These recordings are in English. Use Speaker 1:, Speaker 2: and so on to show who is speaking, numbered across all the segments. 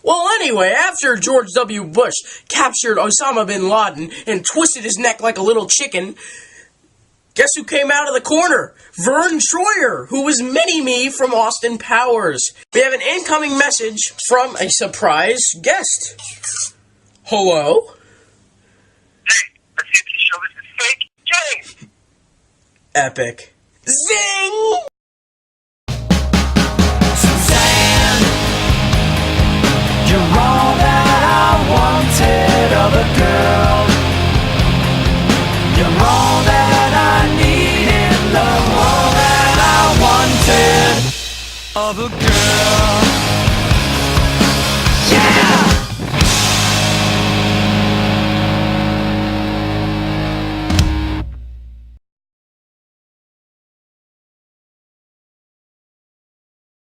Speaker 1: Well, anyway, after George W. Bush captured Osama bin Laden and twisted his neck like a little chicken, guess who came out of the corner? Vern Troyer, who was Mini-Me from Austin Powers. We have an incoming message from a surprise guest. Hello?
Speaker 2: Hey, let's see if this Showbiz is fake. James!
Speaker 1: Epic. Zing!
Speaker 3: Suzanne, you're all that I wanted of a girl. You're all that I need in the world that I wanted of a girl. Yeah!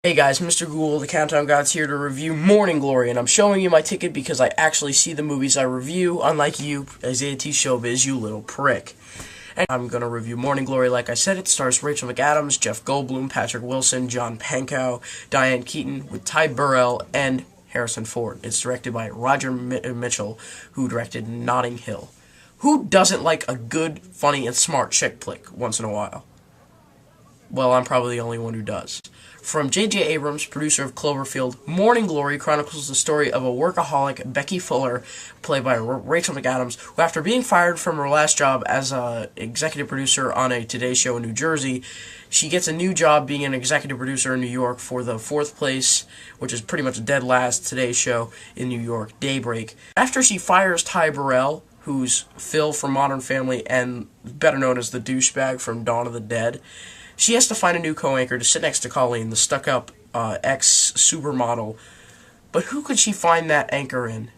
Speaker 1: Hey guys, Mr. Google, the Countdown God's here to review Morning Glory, and I'm showing you my ticket because I actually see the movies I review, unlike you, Isaiah T. Showbiz, you little prick. And I'm going to review Morning Glory. Like I said, it stars Rachel McAdams, Jeff Goldblum, Patrick Wilson, John Pankow, Diane Keaton, with Ty Burrell, and Harrison Ford. It's directed by Roger Mitchell, who directed Notting Hill. Who doesn't like a good, funny, and smart chick flick once in a while? Well, I'm probably the only one who does. From J.J. Abrams, producer of Cloverfield, Morning Glory chronicles the story of a workaholic, Becky Fuller, played by Rachel McAdams, who after being fired from her last job as an executive producer on a Today Show in New Jersey, she gets a new job being an executive producer in New York for the fourth place, which is pretty much a dead last Today Show in New York, Daybreak. After she fires Ty Burrell, who's Phil from Modern Family and better known as the douchebag from Dawn of the Dead, she has to find a new co-anchor to sit next to Colleen, the stuck-up ex-supermodel. But who could she find that anchor in?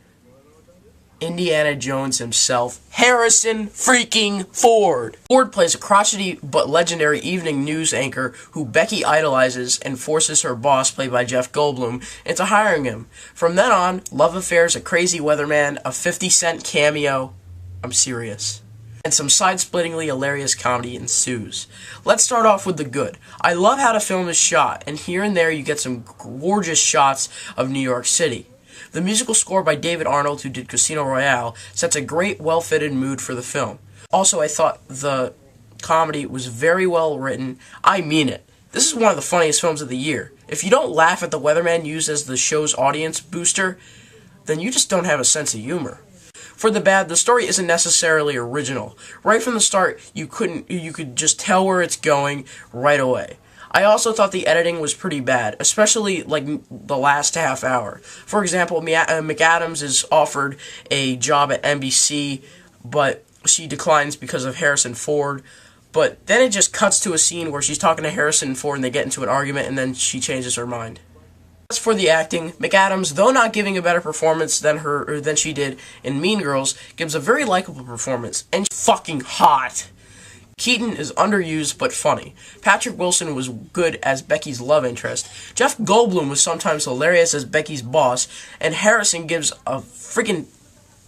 Speaker 1: Indiana Jones himself, Harrison freaking Ford. Ford plays a crotchety but legendary evening news anchor who Becky idolizes and forces her boss, played by Jeff Goldblum, into hiring him. From then on, love affairs, a crazy weatherman, a 50-cent cameo. I'm serious. And some side-splittingly hilarious comedy ensues. Let's start off with the good. I love how the film is shot, and here and there you get some gorgeous shots of New York City. The musical score by David Arnold, who did Casino Royale, sets a great, well-fitted mood for the film. Also, I thought the comedy was very well written. I mean it. This is one of the funniest films of the year. If you don't laugh at the weatherman used as the show's audience booster, then you just don't have a sense of humor. For the bad, the story isn't necessarily original. Right from the start, you could just tell where it's going right away. I also thought the editing was pretty bad, especially like the last half hour. For example, McAdams is offered a job at NBC, but she declines because of Harrison Ford. But then it just cuts to a scene where she's talking to Harrison Ford and they get into an argument and then she changes her mind. As for the acting, McAdams, though not giving a better performance than she did in Mean Girls, gives a very likable performance, and she's fucking hot. Keaton is underused but funny. Patrick Wilson was good as Becky's love interest. Jeff Goldblum was sometimes hilarious as Becky's boss, and Harrison gives a freaking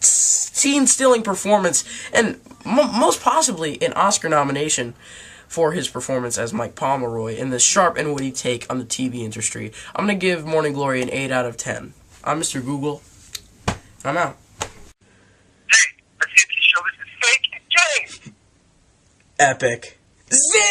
Speaker 1: scene-stealing performance, and most possibly an Oscar nomination for his performance as Mike Pomeroy in this sharp and witty take on the TV industry. I'm going to give Morning Glory an 8 out of 10. I'm Mr. Google. I'm out.
Speaker 2: Hey, let's see if this Showbiz is fake. James!
Speaker 1: Epic. Zing!